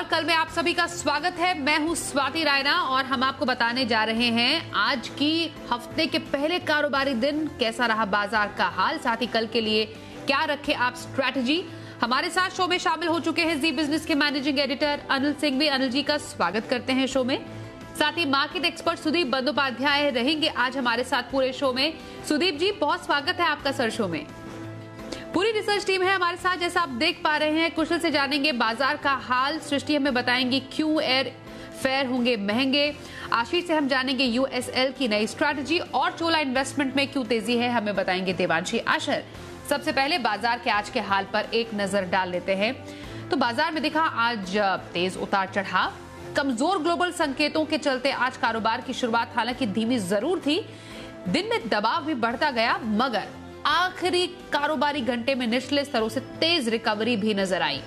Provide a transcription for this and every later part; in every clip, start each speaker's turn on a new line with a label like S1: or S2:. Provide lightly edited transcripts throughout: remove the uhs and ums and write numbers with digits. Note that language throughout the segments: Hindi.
S1: स्टॉक कल में आप सभी का स्वागत है। मैं हूं स्वाति रायना और हम आपको बताने जा रहे हैं आज की हफ्ते के पहले कारोबारी दिन कैसा रहा बाजार का हाल, साथ ही कल के लिए क्या रखे आप स्ट्रैटेजी। हमारे साथ शो में शामिल हो चुके हैं जी बिजनेस के मैनेजिंग एडिटर अनिल सिंह भी। अनिल जी का स्वागत करते हैं शो में। साथ ही मार्केट एक्सपर्ट सुदीप बंदोपाध्याय रहेंगे आज हमारे साथ पूरे शो में। सुदीप जी, बहुत स्वागत है आपका सर शो में। पूरी रिसर्च टीम है हमारे साथ, जैसा आप देख पा रहे हैं। कुशल से जानेंगे बाजार का हाल, सृष्टि हमें बताएंगी क्यों एयर फेयर होंगे महंगे, आशीष से हम जानेंगे यूएसएल की नई स्ट्रैटेजी और चोला इन्वेस्टमेंट में क्यों तेजी है, हमें बताएंगे देवांशी आशर। सबसे पहले बाजार के आज के हाल पर एक नजर डाल लेते हैं। तो बाजार में दिखा आज तेज उतार चढ़ाव, कमजोर ग्लोबल संकेतों के चलते आज कारोबार की शुरुआत हालांकि धीमी जरूर थी, दिन में दबाव भी बढ़ता गया, मगर आखिरी कारोबारी घंटे में निचले स्तरों से तेज रिकवरी भी नजर आई।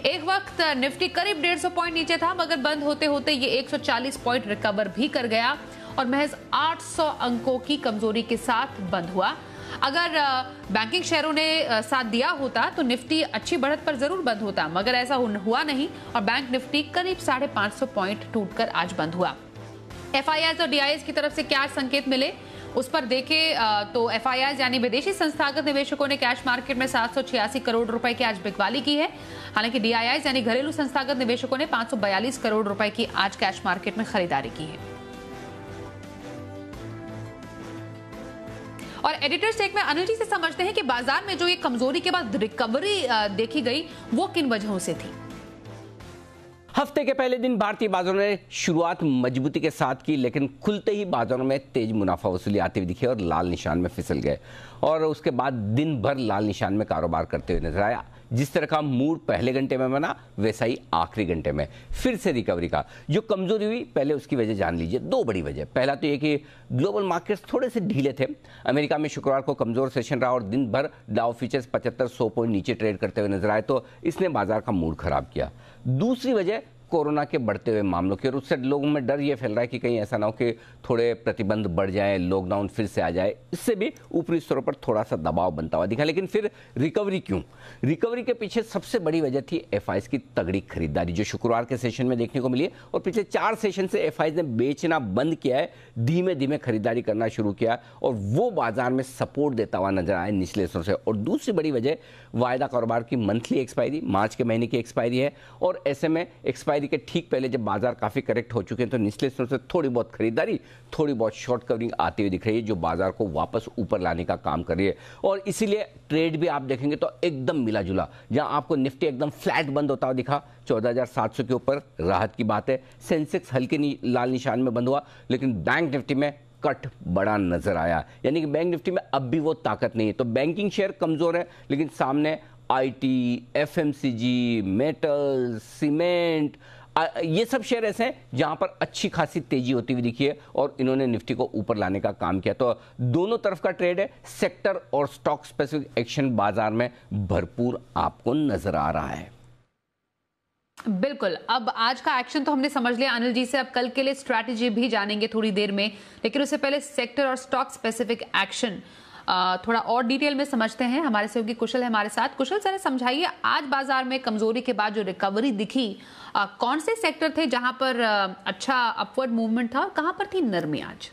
S1: एक वक्त निफ्टी करीब 150 पॉइंट नीचे था, मगर बंद होते होते ये 140 पॉइंट रिकवर भी कर गया और महज 800 अंकों की कमजोरी के साथ बंद हुआ। अगर बैंकिंग शेयरों ने साथ दिया होता तो निफ्टी अच्छी बढ़त पर जरूर बंद होता, मगर ऐसा हुआ नहीं और बैंक निफ्टी करीब 550 पॉइंट टूटकर आज बंद हुआ। एफआईआईज और डीआईएस की तरफ से क्या संकेत मिले उस पर देखें तो एफआईआईज यानी विदेशी संस्थागत निवेशकों ने कैश मार्केट में 786 करोड़ रुपए की आज बिकवाली की है। हालांकि डीआईआईज यानी घरेलू संस्थागत निवेशकों ने 542 करोड़ रुपए की आज कैश मार्केट में खरीदारी की है। और एडिटर्स टेक में अनिल जी से समझते हैं कि बाजार में जो ये कमजोरी के बाद रिकवरी देखी गई वो किन वजहों से थी।
S2: हफ्ते के पहले दिन भारतीय बाजारों ने शुरुआत मजबूती के साथ की, लेकिन खुलते ही बाजारों में तेज मुनाफा वसूली आती हुई दिखी और लाल निशान में फिसल गए और उसके बाद दिन भर लाल निशान में कारोबार करते हुए नजर आया। जिस तरह का मूड पहले घंटे में बना वैसा ही आखिरी घंटे में फिर से रिकवरी का जो कमजोरी हुई, पहले उसकी वजह जान लीजिए। दो बड़ी वजह, पहला तो ये कि ग्लोबल मार्केट्स थोड़े से ढीले थे। अमेरिका में शुक्रवार को कमजोर सेशन रहा और दिन भर डाउ फ्यूचर्स 75-100 पॉइंट नीचे ट्रेड करते हुए नजर आए, तो इसने बाजार का मूड खराब किया। दूसरी वजह कोरोना के बढ़ते हुए मामलों की, और उससे लोगों में डर ये फैल रहा है कि कहीं ऐसा ना हो कि थोड़े प्रतिबंध बढ़ जाए, लॉकडाउन फिर से आ जाए। इससे भी ऊपरी स्तरों पर थोड़ा सा दबाव बनता हुआ दिखा। लेकिन फिर रिकवरी क्यों? रिकवरी के पीछे सबसे बड़ी वजह थी एफआईआईज की तगड़ी खरीदारी जो शुक्रवार के सेशन में देखने को मिली और पिछले 4 सेशन से एफआईआईज ने बेचना बंद किया है, धीमे धीमे खरीदारी करना शुरू किया और वो बाजार में सपोर्ट देता हुआ नजर आया निचले स्तरों से। और दूसरी बड़ी वजह वायदा कारोबार की मंथली एक्सपायरी, मार्च के महीने की एक्सपायरी है और ऐसे में एक्सपायरी के ठीक पहले जब बाजार काफी करेक्ट हो चुके हैं तो निचले स्तरों से थोड़ी बहुत खरीदारी, थोड़ी बहुत शॉर्ट कवरिंग आती हुई दिख रही है जो बाजार को वापस ऊपर लाने का काम कर रही है। और इसीलिए ट्रेड भी आप देखेंगे तो एकदम मिला जुला, जहां आपको निफ्टी एकदम फ्लैट बंद होता हुआ दिखा 14,700 के ऊपर, राहत की बात है। सेंसेक्स हल्के लाल निशान में बंद हुआ, लेकिन बैंक निफ्टी में कट बड़ा नजर आया, यानी कि बैंक निफ्टी में अब भी वो ताकत नहीं है। तो बैंकिंग शेयर कमजोर है, लेकिन सामने आईटी, एफएमसीजी, मेटल, सीमेंट, ये सब शेयर ऐसे हैं जहां पर अच्छी खासी तेजी होती हुई दिखी है और इन्होंने निफ्टी को ऊपर लाने का काम किया। तो दोनों तरफ का ट्रेड है, सेक्टर और स्टॉक स्पेसिफिक एक्शन बाजार में भरपूर आपको नजर आ रहा है।
S1: बिल्कुल, अब आज का एक्शन तो हमने समझ लिया अनिल जी से, अब कल के लिए स्ट्रैटेजी भी जानेंगे थोड़ी देर में, लेकिन उससे पहले सेक्टर और स्टॉक स्पेसिफिक एक्शन थोड़ा और डिटेल में समझते हैं। हमारे सहयोगी कुशल है हमारे साथ। कुशल सर, समझाइए आज बाजार में कमजोरी के बाद जो रिकवरी दिखी, कौन से सेक्टर थे जहां पर अच्छा अपवर्ड मूवमेंट था और कहां पर थी नरमी आज?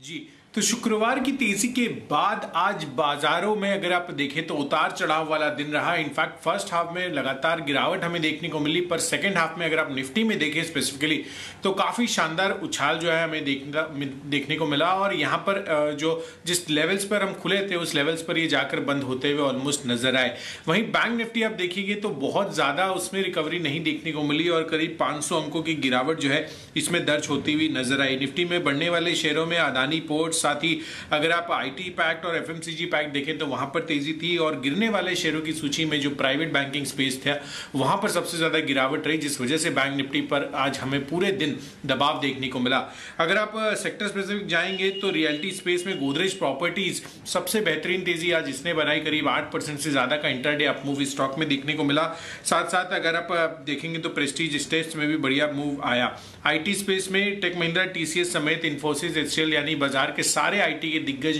S3: जी, तो शुक्रवार की तेजी के बाद आज बाजारों में अगर आप देखें तो उतार चढ़ाव वाला दिन रहा। इनफैक्ट फर्स्ट हाफ में लगातार गिरावट हमें देखने को मिली, पर सेकंड हाफ में अगर आप निफ्टी में देखें स्पेसिफिकली तो काफी शानदार उछाल जो है हमें देखने को मिला और यहाँ पर जो जिस लेवल्स पर हम खुले थे उस लेवल्स पर ये जाकर बंद होते हुए ऑलमोस्ट नजर आए। वहीं बैंक निफ्टी आप देखिए तो बहुत ज्यादा उसमें रिकवरी नहीं देखने को मिली और करीब 500 अंकों की गिरावट जो है इसमें दर्ज होती हुई नजर आई। निफ्टी में बढ़ने वाले शेयरों में अदानी पोर्ट्स, साथ ही अगर आप आईटी पैक्ट और एफएमसीजी पैक्ट देखें तो वहां पर तेजी थी और गिरने वाले शेयरों की सूची में जो प्राइवेट बैंकिंग स्पेस था वहां पर सबसे ज्यादा गिरावट रही, जिस वजह से बैंक निफ्टी पर आज हमें पूरे दिन दबाव देखने को मिला। अगर आप सेक्टर स्पेसिफिक जाएंगे तो रियल्टी स्पेस में गोदरेज प्रॉपर्टीज सबसे बेहतरीन तेजी आज इसने बनाई, करीब 8% से ज्यादा का इंटरडे अप मूव स्टॉक में देखने को मिला। साथ साथ अगर आप देखेंगे तो प्रेस्टीज स्टेट्स में भी बढ़िया मूव आया। आईटी स्पेस में टेक महिंद्रा, टीसीएस समेत इन्फोसिस, एचसीएल यानी बाजार के सारे आईटी के दिग्गज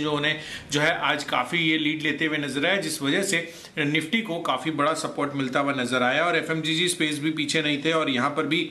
S3: जो है आज काफी ये लीड लेते हुए नजर आया, जिस वजह से निफ्टी को काफी बड़ा सपोर्ट मिलता हुआ नजर आया। और एफएमजीजी स्पेस भी पीछे नहीं थे और यहां पर भी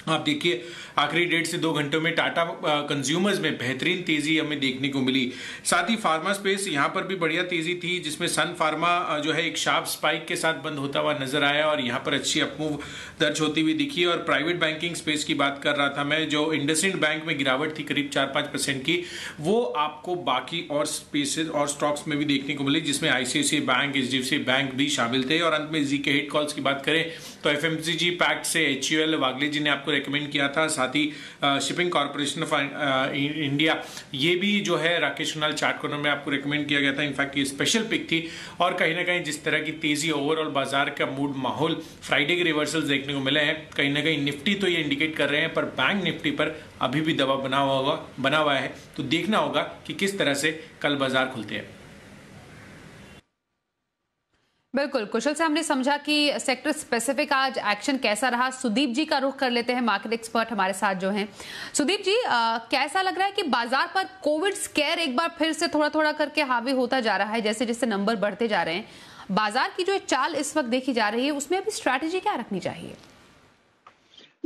S3: आप देखिए आखिरी 1.5 से 2 घंटों में टाटा कंज्यूमर्स में बेहतरीन तेजी हमें देखने को मिली। साथ ही फार्मा स्पेस यहां पर भी बढ़िया तेजी थी, जिसमें सन फार्मा जो है एक शार्प स्पाइक के साथ बंद होता हुआ नजर आया और यहां पर अच्छी अपमूव दर्ज होती हुई दिखी। और प्राइवेट बैंकिंग स्पेस की बात कर रहा था मैं, जो इंडसइंड बैंक में गिरावट थी करीब 4-5% की, वो आपको बाकी और स्पेसेस और स्टॉक्स में भी देखने को मिली, जिसमें आईसीआईसीआई बैंक, एचडीएफसी बैंक भी शामिल थे। और अंत में जी के हिट कॉल्स की बात करें तो एफएमसीजी पैक्ट से एचयूएल वागले जी ने आपको रेकमेंड किया था, साथ ही शिपिंग कॉर्पोरेशन ऑफ इंडिया ये भी जो है राकेश कुणाल चार्ट कॉर्नर में आपको रेकमेंड किया गया था। इनफैक्ट ये स्पेशल पिक थी। और कहीं ना कहीं जिस तरह की तेजी ओवरऑल बाजार का मूड माहौल फ्राइडे के रिवर्सल्स देखने को मिले हैं, कहीं ना कहीं निफ्टी तो ये इंडिकेट कर रहे हैं, पर बैंक निफ्टी पर अभी भी दबाव बना हुआ है। तो देखना होगा कि किस तरह से कल बाजार खुलते हैं।
S1: बिल्कुल कुशल से हमने समझा कि सेक्टर स्पेसिफिक आज एक्शन कैसा रहा। सुदीप जी का रुख कर लेते हैं, मार्केट एक्सपर्ट हमारे साथ जो हैं। सुदीप जी, कैसा लग रहा है कि बाजार पर कोविड स्केयर एक बार फिर से थोड़ा थोड़ा करके हावी होता जा रहा है, जैसे जैसे नंबर बढ़ते जा रहे हैं? बाजार की जो चाल इस वक्त देखी जा रही है उसमें अभी स्ट्रैटेजी क्या रखनी चाहिए?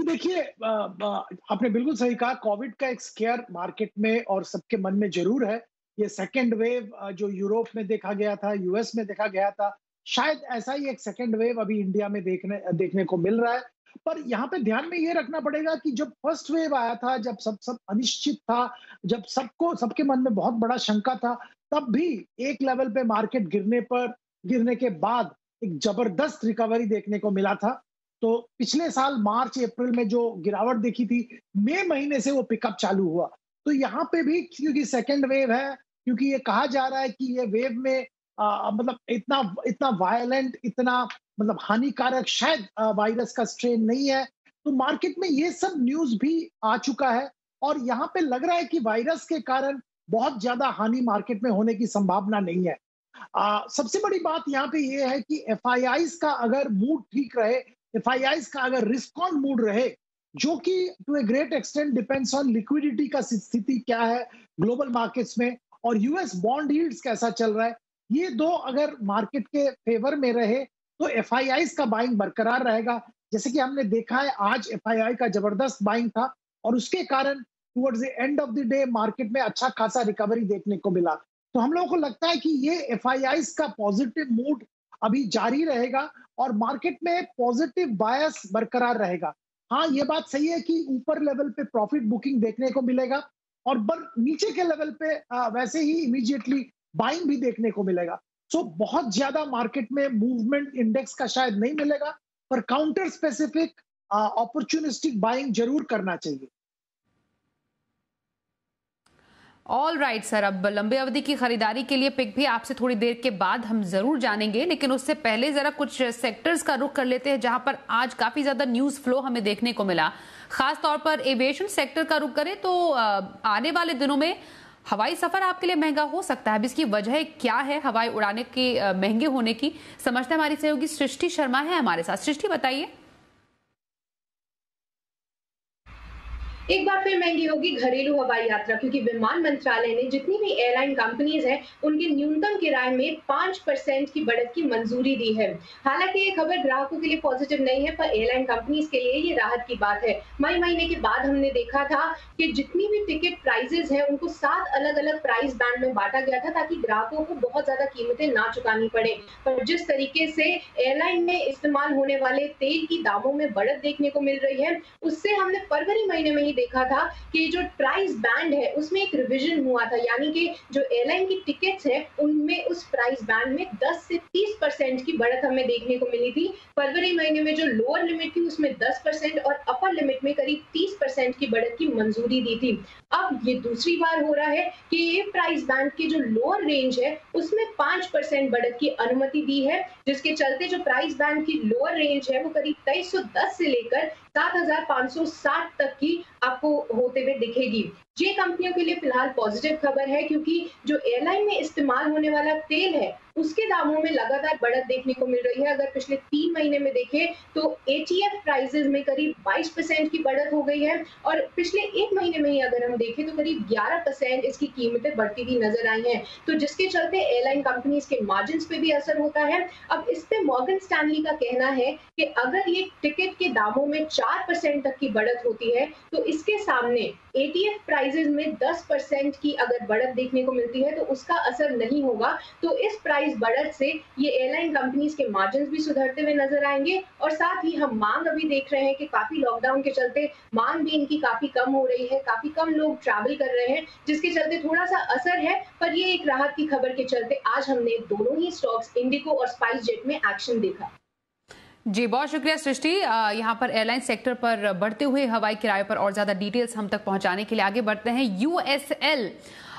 S4: देखिए, आपने बिल्कुल सही कहा, कोविड का एक स्केयर मार्केट में और सबके मन में जरूर है। ये सेकेंड वेव जो यूरोप में देखा गया था, यूएस में देखा गया था, शायद ऐसा ही एक सेकेंड वेव अभी इंडिया में देखने को मिल रहा है। पर यहाँ पे ध्यान में ये रखना पड़ेगा कि जब फर्स्ट वेव आया था, जब सब अनिश्चित था, जब सबके मन में बहुत बड़ा शंका था, तब भी एक लेवल पे मार्केट गिरने के बाद एक जबरदस्त रिकवरी देखने को मिला था। तो पिछले साल मार्च अप्रैल में जो गिरावट देखी थी, मई महीने से वो पिकअप चालू हुआ। तो यहाँ पे भी क्योंकि सेकेंड वेव है, क्योंकि ये कहा जा रहा है कि ये वेव में मतलब इतना वायलेंट, इतना मतलब हानिकारक शायद वायरस का स्ट्रेन नहीं है, तो मार्केट में ये सब न्यूज भी आ चुका है। और यहाँ पे लग रहा है कि वायरस के कारण बहुत ज्यादा हानि मार्केट में होने की संभावना नहीं है। सबसे बड़ी बात यहाँ पे ये है कि एफआईआईज का अगर मूड ठीक रहे, एफआईआईज का अगर रिस्क ऑन मूड रहे, जो कि to a great extent depends on liquidity का स्थिति क्या है ग्लोबल मार्केट्स में, और यूएस बॉन्ड यील्ड्स कैसा चल रहा है, ये दो अगर मार्केट के फेवर में रहे तो एफआईआईज का बाइंग बरकरार रहेगा। जैसे कि हमने देखा है आज एफआईआई का जबरदस्त बाइंग था और उसके कारण towards the end of the day market में अच्छा खासा रिकवरी देखने को मिला। तो हम लोगों को लगता है कि ये एफआईआईज का पॉजिटिव मूड अभी जारी रहेगा और मार्केट में पॉजिटिव बायस बरकरार रहेगा। हाँ, ये बात सही है कि ऊपर लेवल पे प्रॉफिट बुकिंग देखने को मिलेगा और नीचे के लेवल पे वैसे ही इमीडिएटली बाइंग भी देखने को मिलेगा। सो बहुत ज्यादा मार्केट में मूवमेंट इंडेक्स का शायद नहीं मिलेगा, पर काउंटर स्पेसिफिक अपॉर्चुनिस्टिक बाइंग जरूर करना चाहिए।
S1: ऑल राइट सर, अब लंबे अवधि की खरीदारी के लिए पिक भी आपसे थोड़ी देर के बाद हम जरूर जानेंगे, लेकिन उससे पहले जरा कुछ सेक्टर्स का रुख कर लेते हैं जहां पर आज काफी ज्यादा न्यूज फ्लो हमें देखने को मिला। खास तौर पर एविएशन सेक्टर का रुख करें तो आने वाले दिनों में हवाई सफर आपके लिए महंगा हो सकता है। अब इसकी वजह क्या है हवाई उड़ाने के महंगे होने की, समझते हमारी सहयोगी सृष्टि शर्मा है हमारे साथ। सृष्टि, बताइए।
S5: एक बार फिर महंगी होगी घरेलू हवाई यात्रा, क्योंकि विमान मंत्रालय ने जितनी भी एयरलाइन कंपनीज हैं उनके न्यूनतम किराए में 5% की बढ़त की मंजूरी दी है। हालांकि ये खबर ग्राहकों के लिए पॉजिटिव नहीं है, पर एयरलाइन कंपनीज के लिए ये राहत की बात है। मई महीने के बाद हमने देखा था कि जितनी भी टिकट प्राइसेस हैं उनको 7 अलग अलग प्राइस बैंड में बांटा गया था ताकि ग्राहकों को बहुत ज्यादा कीमतें ना चुकानी पड़े। पर जिस तरीके से एयरलाइन में इस्तेमाल होने वाले तेल की दामों में बढ़त देखने को मिल रही है, उससे हमने फरवरी महीने में देखा था कि जो प्राइस बैंड है उसमें एक रिवीजन हुआ था, यानी कि जो एयरलाइन की टिकट्स है उनमें उस प्राइस बैंड में 10 से 30% की बढ़त हमें देखने को मिली थी। फरवरी महीने में जो लोअर लिमिट थी उसमें 10% और अपर लिमिट में करीब 30% की बढ़त की मंजूरी दी थी। अब ये दूसरी बार हो रहा है कि ये प्राइस बैंड की जो लोअर रेंज है उसमें 5% बढ़त की अनुमति दी है, जिसके चलते जो प्राइस बैंड की लोअर रेंज है वो करीब 2310 से लेकर 7560 तक की आपको होते हुए दिखेगी। ये कंपनियों के लिए फिलहाल पॉजिटिव खबर है, क्योंकि जो एयरलाइन में इस्तेमाल होने वाला तेल है उसके दामों में लगातार बढ़त देखने को मिल रही है। अगर पिछले 3 महीने में देखें तो ATF प्राइसेस में करीब 22% की बढ़त हो गई है, और पिछले 1 महीने में ही अगर हम देखें तो करीब 11% इसकी कीमतें बढ़ती हुई नजर आई हैं, तो जिसके चलते एयरलाइन कंपनीज के मार्जिन पे भी असर होता है। अब इस पे मॉर्गन स्टैनली का कहना है कि अगर ये टिकट के दामों में 4% तक की बढ़त होती है तो इसके सामने ATF प्राइसेस में 10% की अगर बढ़त देखने को मिलती है तो उसका असर नहीं होगा। तो इस प्राइस बढ़त से ये एयरलाइन कंपनीज के मार्जिन भी सुधरते हुए नजर आएंगे, और साथ ही हम मांग अभी देख रहे हैं कि काफी लॉकडाउन के चलते मांग भी इनकी काफी कम हो रही है, काफी कम लोग ट्रैवल कर रहे हैं, जिसके चलते थोड़ा सा असर है। पर ये एक राहत की खबर के चलते आज हमने दोनों ही स्टॉक्स इंडिगो और स्पाइस जेट में एक्शन देखा।
S1: जी, बहुत शुक्रिया सृष्टि, यहाँ पर एयरलाइन सेक्टर पर बढ़ते हुए हवाई किराए पर और ज्यादा डिटेल्स हम तक पहुंचाने के लिए आगे बढ़ते हैं। USL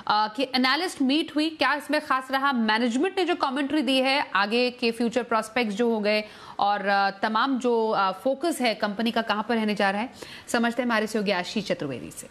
S1: की एनालिस्ट मीट हुई, क्या इसमें खास रहा? मैनेजमेंट ने जो कमेंट्री दी है, आगे के फ्यूचर प्रोस्पेक्ट्स जो हो गए और तमाम जो फोकस है कंपनी का कहां पर रहने जा रहा है, समझते हैं हमारे सहयोगी आशीष चतुर्वेदी से।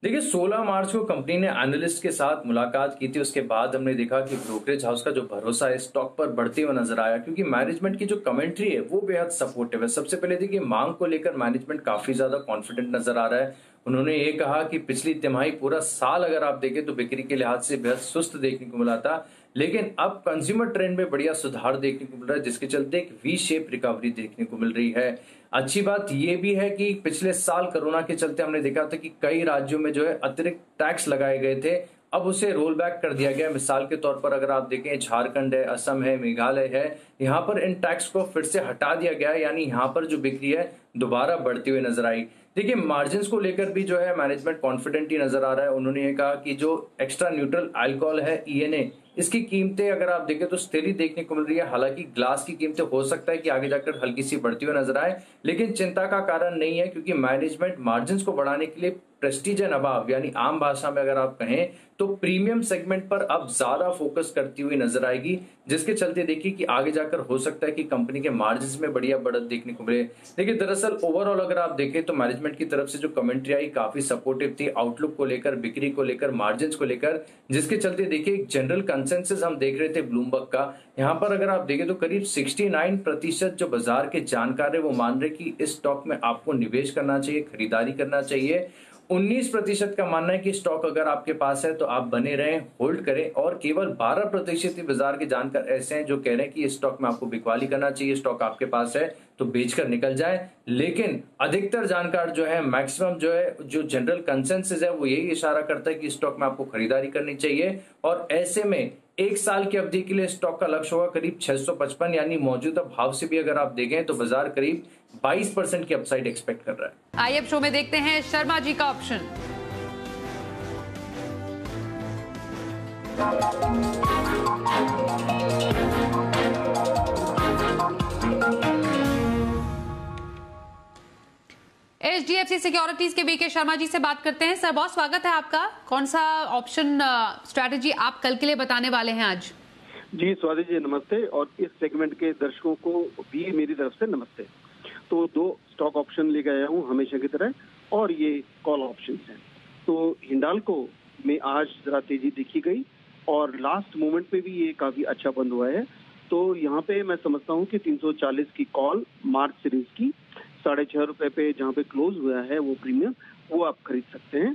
S6: देखिए, 16 मार्च को कंपनी ने एनालिस्ट के साथ मुलाकात की थी। उसके बाद हमने देखा कि ब्रोकरेज हाउस का जो भरोसा है स्टॉक पर बढ़ते हुए नजर आया, क्योंकि मैनेजमेंट की जो कमेंट्री है वो बेहद सपोर्टिव है। सबसे पहले देखिए, मांग को लेकर मैनेजमेंट काफी ज्यादा कॉन्फिडेंट नजर आ रहा है। उन्होंने ये कहा कि पिछली तिमाही पूरा साल अगर आप देखें तो बिक्री के लिहाज से बेहद सुस्त देखने को मिला था, लेकिन अब कंज्यूमर ट्रेंड में बढ़िया सुधार देखने को मिल रहा है, जिसके चलते एक वी शेप रिकवरी देखने को मिल रही है। अच्छी बात यह भी है कि पिछले साल कोरोना के चलते हमने देखा था कि कई राज्यों में जो है अतिरिक्त टैक्स लगाए गए थे, अब उसे रोल बैक कर दिया गया। मिसाल के तौर पर अगर आप देखें, झारखंड है, असम है, मेघालय है, यहाँ पर इन टैक्स को फिर से हटा दिया गया, यानी यहाँ पर जो बिक्री है दोबारा बढ़ती हुई नजर आई। देखिए, मार्जिन को लेकर भी जो है मैनेजमेंट कॉन्फिडेंट ही नजर आ रहा है। उन्होंने ये कहा कि जो एक्स्ट्रा न्यूट्रल अल्कोहल है ENA, इसकी कीमतें अगर आप देखें तो स्थिर ही देखने को मिल रही है। हालांकि ग्लास की कीमतें हो सकता है कि आगे जाकर हल्की सी बढ़ती हुई नजर आए, लेकिन चिंता का कारण नहीं है, क्योंकि मैनेजमेंट मार्जिन को बढ़ाने के लिए प्रेस्टीज एंड अबव, यानी आम भाषा में अगर आप कहें तो प्रीमियम सेगमेंट पर अब ज्यादा फोकस करती हुई नजर आएगी, जिसके चलते देखिए कि आगे जाकर हो सकता है कि कंपनी के मार्जिन में बढ़िया बढ़त देखने को मिले। देखिए, दरअसल ओवरऑल अगर आप देखें तो मैनेजमेंट की तरफ से जो कमेंट्री आई काफी सपोर्टिव थी, आउटलुक को लेकर, बिक्री को लेकर, मार्जिन को लेकर, जिसके चलते देखिए एक जनरल कंसेंसस हम देख रहे थे ब्लूमबर्ग का। यहाँ पर अगर आप देखें तो करीब 69% जो बाजार के जानकार है वो मान रहे कि इस स्टॉक में आपको निवेश करना चाहिए, खरीदारी करना चाहिए। 19% का मानना है कि स्टॉक अगर आपके पास है तो आप बने रहें, होल्ड करें, और केवल 12% ही बाजार के जानकार ऐसे हैं जो कह रहे हैं कि इस स्टॉक में आपको बिकवाली करना चाहिए, स्टॉक आपके पास है तो बेचकर निकल जाए। लेकिन अधिकतर जानकार जो है, मैक्सिमम जो है, जो जनरल कंसेंसस है वो यही इशारा करता है कि स्टॉक में आपको खरीदारी करनी चाहिए, और ऐसे में 1 साल की अवधि के लिए स्टॉक का लक्ष्य होगा करीब 655, यानी मौजूदा भाव से भी अगर आप देखें तो बाजार करीब 22% की अपसाइड एक्सपेक्ट कर रहा है।
S1: आइए अब शो में देखते हैं शर्मा जी का ऑप्शन। HDFC सिक्योरिटीज के बीके शर्मा जी से बात करते हैं। सर, बहुत स्वागत है आपका। कौन सा ऑप्शन स्ट्रैटेजी आप कल के लिए बताने वाले हैं आज?
S7: जी स्वाति जी नमस्ते, और इस सेगमेंट के दर्शकों को भी मेरी तरफ से नमस्ते। तो 2 स्टॉक ऑप्शन लेके आया हूँ हमेशा की तरह, और ये कॉल ऑप्शन हैं। तो हिंडाल्को में आज जरा तेजी देखी गई, और लास्ट मोमेंट पे भी ये काफी अच्छा बंद हुआ है। तो यहाँ पे मैं समझता हूँ कि 340 की कॉल मार्च सीरीज की 6.5 रुपए पे जहाँ पे क्लोज हुआ है वो प्रीमियम, वो आप खरीद सकते हैं।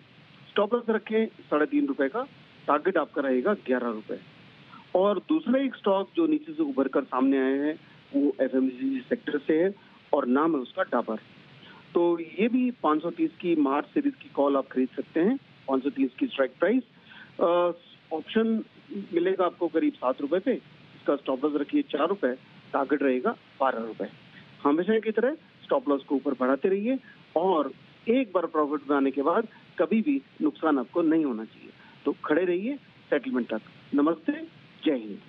S7: स्टॉप लॉस रखें 3.5 रुपए का, टारगेट आपका रहेगा 11 रुपए। और दूसरा एक स्टॉक जो नीचे से उभर कर सामने आया है वो FMCG सेक्टर से है, और नाम है उसका डाबर। तो ये भी 530 की मार्च सीरीज की कॉल आप खरीद सकते हैं, 530 की स्ट्राइक प्राइस। ऑप्शन मिलेगा आपको करीब 7 रुपए पे, इसका स्टॉप लॉस रखिए 4 रुपए, टारगेट रहेगा 12 रुपए। हमेशा की तरह स्टॉप लॉस को ऊपर बढ़ाते रहिए, और एक बार प्रॉफिट में आने के बाद कभी भी नुकसान आपको नहीं होना चाहिए, तो खड़े रहिए सेटलमेंट तक। नमस्ते, जय हिंद।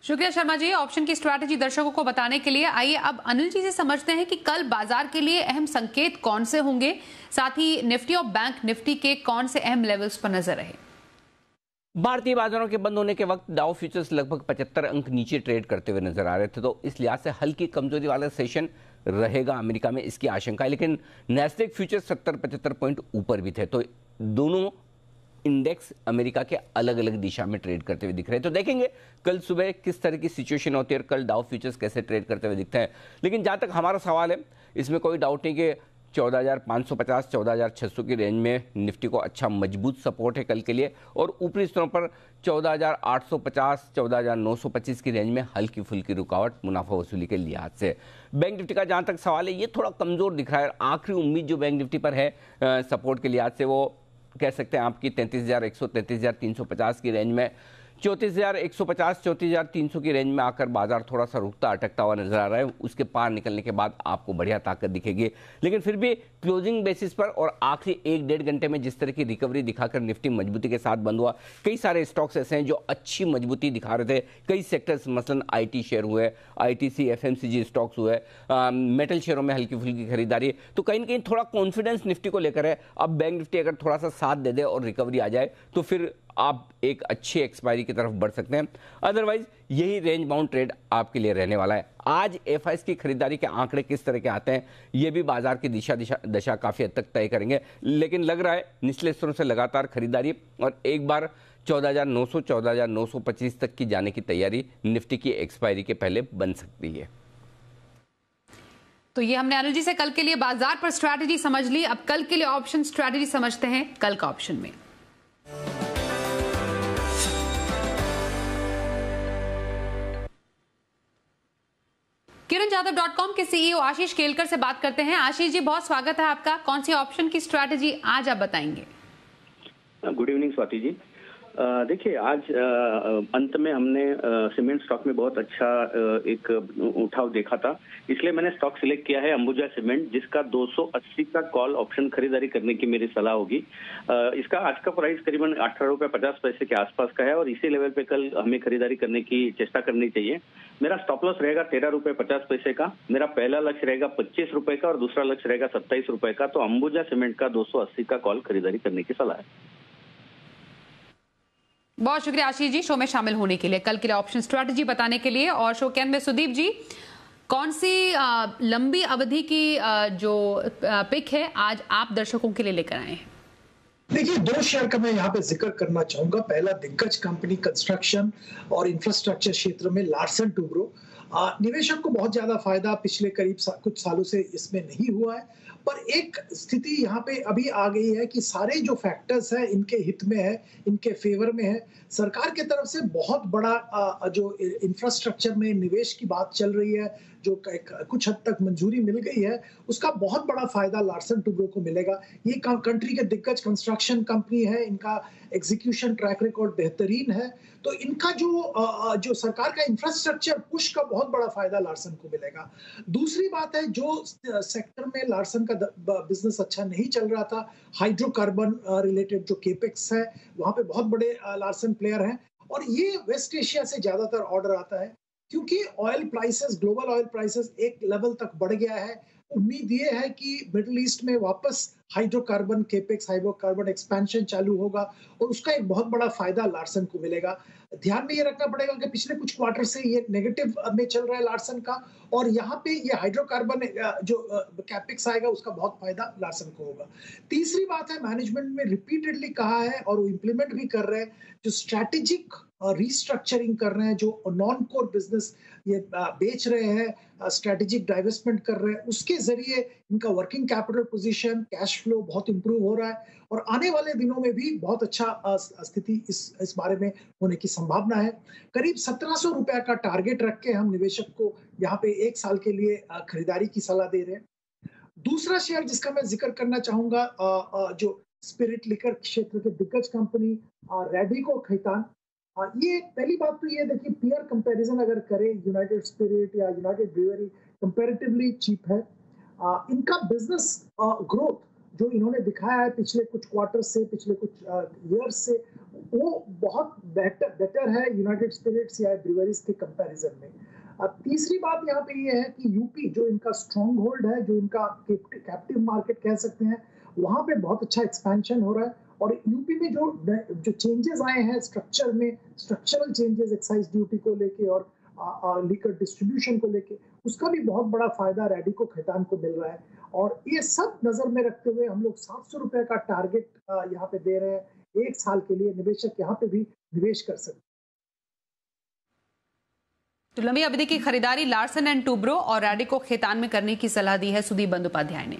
S1: शुक्रिया शर्मा जी ऑप्शन की स्ट्रैटेजी दर्शकों को बताने के लिए। आइए अब अनिल जी से समझते हैं कि कल बाजार के लिए अहम संकेत कौन से होंगे, साथ ही निफ्टी और बैंक निफ्टी के कौन से अहम लेवल्स पर नजर रहे।
S2: भारतीय बाजारों के बंद होने के वक्त डाउ फ्यूचर्स लगभग 75 अंक नीचे ट्रेड करते हुए नजर आ रहे थे, तो इस लिहाज से हल्की कमजोरी वाला सेशन रहेगा अमेरिका में, इसकी आशंका है। लेकिन नैस्डैक फ्यूचर्स 70-75 पॉइंट ऊपर भी थे, तो दोनों इंडेक्स अमेरिका के अलग अलग दिशा में ट्रेड करते हुए दिख रहे हैं। तो देखेंगे कल सुबह किस तरह की सिचुएशन होती है और कल डाउ फ्यूचर्स कैसे ट्रेड करते हुए दिखते हैं। लेकिन जहां तक हमारा सवाल है, इसमें कोई डाउट नहीं कि 14,550 14,600 की रेंज में निफ्टी को अच्छा मजबूत सपोर्ट है कल के लिए, और ऊपरी स्तरों पर 14,850 14,925 की रेंज में हल्की फुल्की रुकावट मुनाफा वसूली के लिहाज से। बैंक निफ्टी का जहां तक सवाल है, ये थोड़ा कमजोर दिख रहा है। आखिरी उम्मीद जो बैंक निफ्टी पर है सपोर्ट के लिहाज से, वो कह सकते हैं आपकी 33,100 33,350 की रेंज में, 34,150 34,300 की रेंज में आकर बाजार थोड़ा सा रुकता अटकता हुआ नजर आ रहा है। उसके पार निकलने के बाद आपको बढ़िया ताकत दिखेगी। लेकिन फिर भी क्लोजिंग बेसिस पर और आखिरी 1-1.5 घंटे में जिस तरह की रिकवरी दिखाकर निफ्टी मजबूती के साथ बंद हुआ, कई सारे स्टॉक्स ऐसे हैं जो अच्छी मजबूती दिखा रहे थे। कई सेक्टर्स मसलन IT शेयर हुए, ITC FMCG स्टॉक्स हुए, मेटल शेयरों में हल्की फुल्की खरीदारी, तो कहीं ना कहीं थोड़ा कॉन्फिडेंस निफ्टी को लेकर है। अब बैंक निफ्टी अगर थोड़ा सा साथ दे दे और रिकवरी आ जाए तो फिर आप एक अच्छी एक्सपायरी की तरफ बढ़ सकते हैं। अदरवाइज यही रेंज बाउंड ट्रेड आपके लिए रहने वाला है। आज FIs की खरीदारी के आंकड़े किस तरह के आते हैं, ये भी बाजार की दशा काफी हद तक तय करेंगे। लेकिन लग रहा है निचले स्तरों से लगातार खरीदारी और एक बार 14,900 14,925 तक की जाने की तैयारी निफ्टी की एक्सपायरी के पहले बन सकती है।
S1: तो ये हमने अनिल जी से कल के लिए बाजार पर स्ट्रैटेजी समझ ली। अब कल के लिए ऑप्शन स्ट्रैटेजी समझते हैं कल का ऑप्शन में। kiranjadhav.com के CEO आशीष केलकर से बात करते हैं। आशीष जी, बहुत स्वागत है आपका। कौन सी ऑप्शन की स्ट्रैटेजी आज आप बताएंगे?
S8: Good evening Swati ji. देखिए, आज अंत में हमने सीमेंट स्टॉक में बहुत अच्छा एक उठाव देखा था, इसलिए मैंने स्टॉक सिलेक्ट किया है अंबुजा सीमेंट, जिसका 280 का कॉल ऑप्शन खरीदारी करने की मेरी सलाह होगी। इसका आज का प्राइस करीबन 18 रुपये 50 पैसे के आसपास का है और इसी लेवल पे कल हमें खरीदारी करने की चेष्टा करनी चाहिए। मेरा स्टॉप लॉस रहेगा 13 रुपये 50 पैसे का, मेरा पहला लक्ष्य रहेगा 25 रुपए का और दूसरा लक्ष्य रहेगा 27 रुपए का। तो अंबुजा सीमेंट का 280 का कॉल खरीदारी करने की सलाह है।
S1: बहुत शुक्रिया आशीष जी शो में शामिल होने के लिए, कल के लिए ऑप्शन स्ट्रैटेजी बताने के लिए। और शो के अंत में सुदीप जी, कौन सी लंबी अवधि की जो पिक है आज आप दर्शकों के लिए लेकर आए हैं?
S4: देखिए, 2 शेयर का मैं यहाँ पे जिक्र करना चाहूंगा। पहला, दिग्गज कंपनी कंस्ट्रक्शन और इंफ्रास्ट्रक्चर क्षेत्र में लार्सन टुब्रो। निवेशक को बहुत ज्यादा फायदा पिछले करीब कुछ सालों से इसमें नहीं हुआ है, पर एक स्थिति यहाँ पे अभी आ गई है कि सारे जो फैक्टर्स हैं इनके हित में है, इनके फेवर में है। सरकार के तरफ से बहुत बड़ा जो इंफ्रास्ट्रक्चर में निवेश की बात चल रही है, जो कुछ हद तक मंजूरी मिल गई है, उसका बहुत बड़ा फायदा लार्सन टुब्रो को मिलेगा। ये कंट्री के दिग्गज कंस्ट्रक्शन कंपनी है, इनका एग्जीक्यूशन ट्रैक रिकॉर्ड बेहतरीन है, तो इनका जो सरकार का इंफ्रास्ट्रक्चर पुश का बहुत बड़ा फायदा लार्सन को मिलेगा। दूसरी बात है, जो सेक्टर में लार्सन का बिजनेस अच्छा नहीं चल रहा था, हाइड्रोकार्बन रिलेटेड जो केपेक्स है, वहां पे बहुत बड़े लार्सन प्लेयर हैं और ये वेस्ट एशिया से ज्यादातर ऑर्डर आता है, क्योंकि oil prices, global oil prices एक लेवल तक बढ़ गया है। उम्मीद ये है कि मिडिल ईस्ट में वापस हाइड्रोकार्बन केपेक्स, हाइड्रोकार्बन एक्सपेंशन चालू होगा और उसका एक बहुत बड़ा फायदा लार्सन को मिलेगा। ध्यान में ये रखना पड़ेगा कि पिछले कुछ क्वार्टर से ये नेगेटिव में चल रहा है लार्सन का, और यहाँ पे ये हाइड्रोकार्बन जो कैपेक्स आएगा उसका बहुत फायदा लार्सन को होगा। तीसरी बात है, मैनेजमेंट में रिपीटेडली कहा है और वो इम्प्लीमेंट भी कर रहे हैं, जो स्ट्रैटेजिक रीस्ट्रक्चरिंग कर रहे हैं, जो नॉन कोर बिजनेस ये बेच रहे हैं, स्ट्रैटेजिक डाइवेस्टमेंट कर रहे हैं, उसके जरिए इनका working capital position, cash flow बहुत इंप्रूव हो रहा है और आने वाले दिनों में भी बहुत अच्छा स्थिति इस बारे में होने की संभावना है। करीब 1700 रुपया का टारगेट रख के हम निवेशक को यहाँ पे 1 साल के लिए खरीदारी की सलाह दे रहे हैं। दूसरा शेयर जिसका मैं जिक्र करना चाहूंगा, जो स्पिरिट लिकर क्षेत्र के दिग्गज कंपनी रैडिको खैतान। ये पहली बात तो ये देखिए, पीयर कंपैरिजन अगर करें, यूनाइटेड स्पिरिट या यूनाइटेड ब्रूअरी कंपैरेटिवली चीप है। इनका बिजनेस ग्रोथ जो इन्होंने दिखाया है पिछले कुछ क्वार्टर से, पिछले कुछ ईयर्स से, वो बहुत बेटर है यूनाइटेड स्पिरिट्स या ब्रूअरीज के कंपैरिजन में। तीसरी बात यहाँ पे ये है कि यूपी जो इनका स्ट्रॉन्ग होल्ड है, जो इनका कैप्टिव मार्केट कह सकते हैं, वहां पे बहुत अच्छा एक्सपेंशन हो रहा है और यूपी में जो चेंजेस आए हैं स्ट्रक्चर में, स्ट्रक्चरल चेंजेस एक्साइज ड्यूटी को लेके और लीकर डिस्ट्रीब्यूशन को लेके, उसका भी बहुत बड़ा फायदा रैडिको खैतान को मिल रहा है। और ये सब नजर में रखते हुए हम लोग 700 रुपए का टारगेट यहाँ पे दे रहे हैं। 1 साल के लिए निवेशक यहाँ पे भी निवेश कर सकते।
S1: तो लंबी अवधि की खरीदारी लार्सन एंड टूब्रो और रैडिको खैतान में करने की सलाह दी है सुदीप बंदोपाध्याय ने।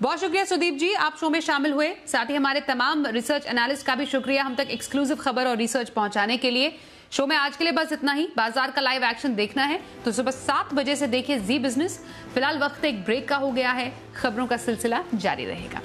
S1: बहुत शुक्रिया सुदीप जी, आप शो में शामिल हुए। साथ ही हमारे तमाम रिसर्च एनालिस्ट का भी शुक्रिया हम तक एक्सक्लूसिव खबर और रिसर्च पहुंचाने के लिए। शो में आज के लिए बस इतना ही। बाजार का लाइव एक्शन देखना है तो सुबह 7 बजे से देखिए जी बिजनेस। फिलहाल वक्त एक ब्रेक का हो गया है, खबरों का सिलसिला जारी रहेगा।